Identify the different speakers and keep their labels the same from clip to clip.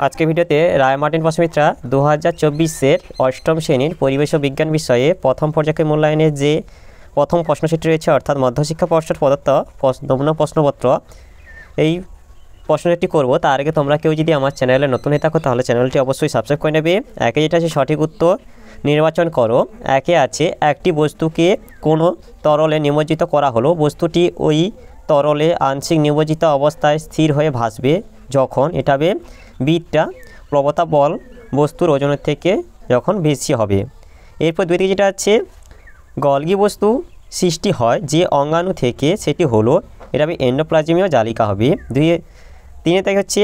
Speaker 1: আজকের ভিডিওতে রায় মার্টিন বসুমিত্রা 2024-এর অষ্টম শ্রেণীর পরিবেশ ও বিজ্ঞান বিষয়ে প্রথম পর্যায়ের মূল্যায়নের যে প্রথম প্রশ্নসূচি রয়েছে অর্থাৎ মধ্যশিক্ষা পর্ষদ প্রদত্ত নমুনা প্রশ্নপত্র এই প্রশ্নটি করব। তার আগে তোমরা কেউ যদি আমার চ্যানেলে নতুন হয়ে থাকো তাহলে চ্যানেলটি অবশ্যই সাবস্ক্রাইব করে নেবে। একে যেটা আছে সঠিক উত্তর নির্বাচন করো। একে আছে একটি বস্তুকে কোনো তরলে নিমজ্জিত করা হলো, বস্তুটি ওই তরলে আংশিক নিমজ্জিত অবস্থায় স্থির হয়ে ভাসবে যখন এটা হবে বিটা প্রবণতা বল বস্তুর ওজনের থেকে যখন বেশি হবে। এরপর দুই দিকে যেটা আছে গলগি বস্তু সৃষ্টি হয় যে অঙ্গাণু থেকে সেটি হলো এটা হবে এন্ডোপ্লাজমীয় জালিকা হবে। তিনে থেকে হচ্ছে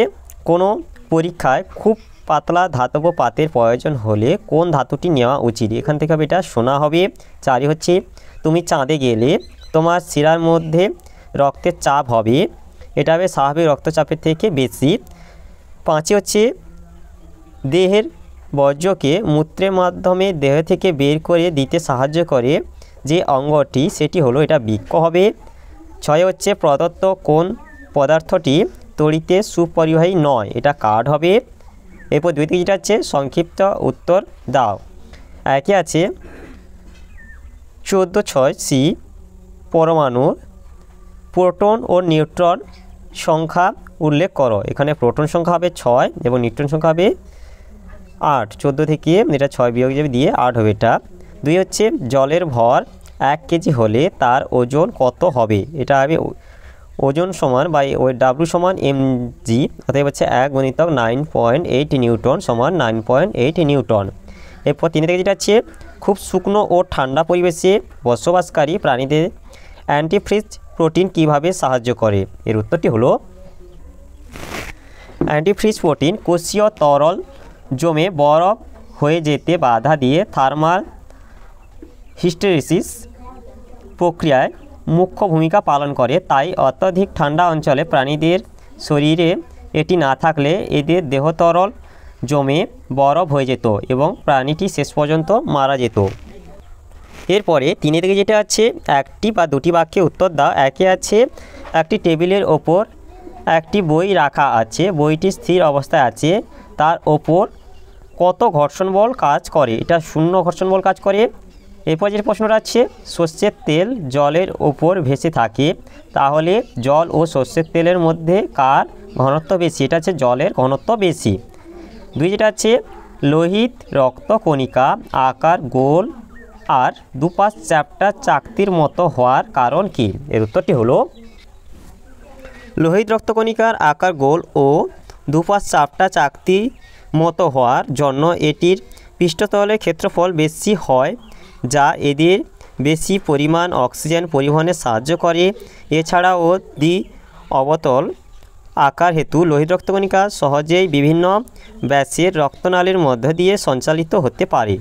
Speaker 1: কোনো পরীক্ষায় খুব পাতলা ধাতব পাতের প্রয়োজন হলে কোন ধাতুটি নেওয়া উচিত, এখান থেকে হবে এটা সোনা হবে। চারি হচ্ছে তুমি চাঁদে গেলে তোমার শিরার মধ্যে রক্তের চাপ হবে, এটা হবে স্বাভাবিক রক্তচাপের থেকে বেশি। পাঁচে হচ্ছে দেহের বর্জ্যকে মূত্রের মাধ্যমে দেহ থেকে বের করে দিতে সাহায্য করে যে অঙ্গটি সেটি হলো এটা বৃক্ক হবে। ছয় হচ্ছে প্রদত্ত কোন পদার্থটি তড়িতে সুপরিবাহী নয়, এটা কার্ড হবে। এরপর দুই থেকে যেটা আছে সংক্ষিপ্ত উত্তর দাও। একে আছে 14.6 পরমাণুর প্রোটন ও নিউট্রন সংখ্যা উল্লেখ করো। এখানে প্রোটন সংখ্যা হবে 6 এবং নিউট্রন সংখ্যা হবে 8। 14 থেকে এটা 6 বিয়োগ যাবে দিয়ে 8 হবে এটা। দুই হচ্ছে জলের ভর 1 কেজি হলে তার ওজন কত হবে, এটা হবে ওজন সমান বা ওই ডাব্লু সমান mg, অতএব হচ্ছে 1 গুণিতক 9.8 নিউটন সমান 9.8 নিউটন। এরপর 3 থেকে যেটা আছে খুব শুকনো ও ঠান্ডা পরিবেশে বসবাসকারী প্রাণীদের অ্যান্টিফ্রিজ প্রোটিন কিভাবে সাহায্য করে, এর উত্তরটি হলো অ্যান্টিফ্রিজ প্রোটিন কোষীয় তরল জমে বরফ হয়ে যেতে বাধা দিয়ে থার্মাল হিস্টেরিসিস প্রক্রিয়ায় মুখ্য ভূমিকা পালন করে। তাই অত্যধিক ঠান্ডা অঞ্চলে প্রাণীদের শরীরে এটি না থাকলে এদের দেহতরল জমে বরফ হয়ে যেত এবং প্রাণীটি শেষ পর্যন্ত মারা যেত। এরপরে 3 থেকে যেটা আছে একটি বা দুটি বাক্যে উত্তর দাও। একে আছে একটি টেবিলের ওপর একটি বই রাখা আছে, বইটি স্থির অবস্থায় আছে, তার ওপর কত ঘর্ষণ বল কাজ করে, এটা 0 ঘর্ষণ বল কাজ করে। এরপর যে প্রশ্নটা আছে সর্ষের তেল জলের ওপর ভেসে থাকে, তাহলে জল ও সর্ষের তেলের মধ্যে কার ঘনত্ব বেশি, এটা আছে জলের ঘনত্ব বেশি। দুই যেটা আছে লোহিত রক্তকণিকা আকার গোল আর দুপাশ চ্যাপ্টা চাকতির মতো হওয়ার কারণ কি, এর উত্তরটি হলো লোহিত রক্তকণিকার আকার গোল ও দুপাশ চ্যাপ্টা চাকতির মতো হওয়ার জন্য এটির পৃষ্ঠতলের ক্ষেত্রফল বেশি হয় যা এদের বেশি পরিমাণ অক্সিজেন পরিবহনে সাহায্য করে। এছাড়াও দ্বি অবতল আকার হেতু লোহিত রক্তকণিকা সহজেই বিভিন্ন ব্যাসের রক্তনালীর মধ্য দিয়ে সঞ্চালিত হতে পারে।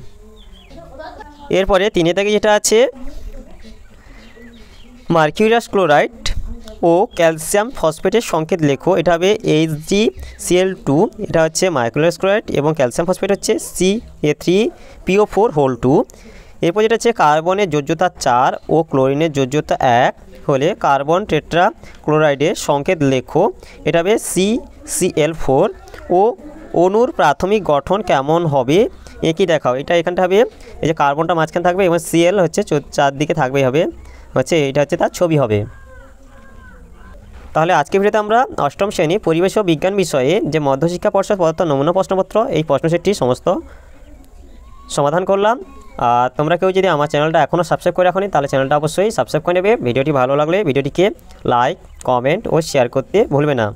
Speaker 1: এরপরে 3 থেকে যেটা আছে মার্কিউরাস ক্লোরাইড ও ক্যালসিয়াম ফসফেটের সংকেত লেখো, এটা হবে HgCl2, এটা হচ্ছে মার্কিউরাস ক্লোরাইড এবং ক্যালসিয়াম ফসফেট হচ্ছে Ca3PO4(2). এরপর যেটা হচ্ছে কার্বনের যোজ্যতা 4 ও ক্লোরিনের যোজ্যতা 1 হলে কার্বন টেট্রা ক্লোরাইডের সংকেত লেখো, এটা হবে CCl4। ও অণুর প্রাথমিক গঠন কেমন হবে একই দেখাও, এটা এখানটা হবে এই যে কার্বনটা মাঝখানে থাকবে এবং Cl হচ্ছে চারদিকে থাকবেই হবে, হচ্ছে এটা হচ্ছে তার ছবি হবে। তাহলে আজকের ভিডিওতে আমরা অষ্টম শ্রেণী পরিবেশ ও বিজ্ঞান বিষয়ে যে মধ্যশিক্ষা পর্ষদ প্রদত্ত নমুনা প্রশ্নপত্র এই প্রশ্নসেটটি সমস্ত সমাধান করলাম। আর তোমরা কেউ যদি আমার চ্যানেলটা এখনও সাবস্ক্রাইব করে রাখোনি তাহলে চ্যানেলটা অবশ্যই সাবস্ক্রাইব করে নেবে। ভিডিওটি ভালো লাগলে ভিডিওটিকে লাইক কমেন্ট ও শেয়ার করতে ভুলবে না।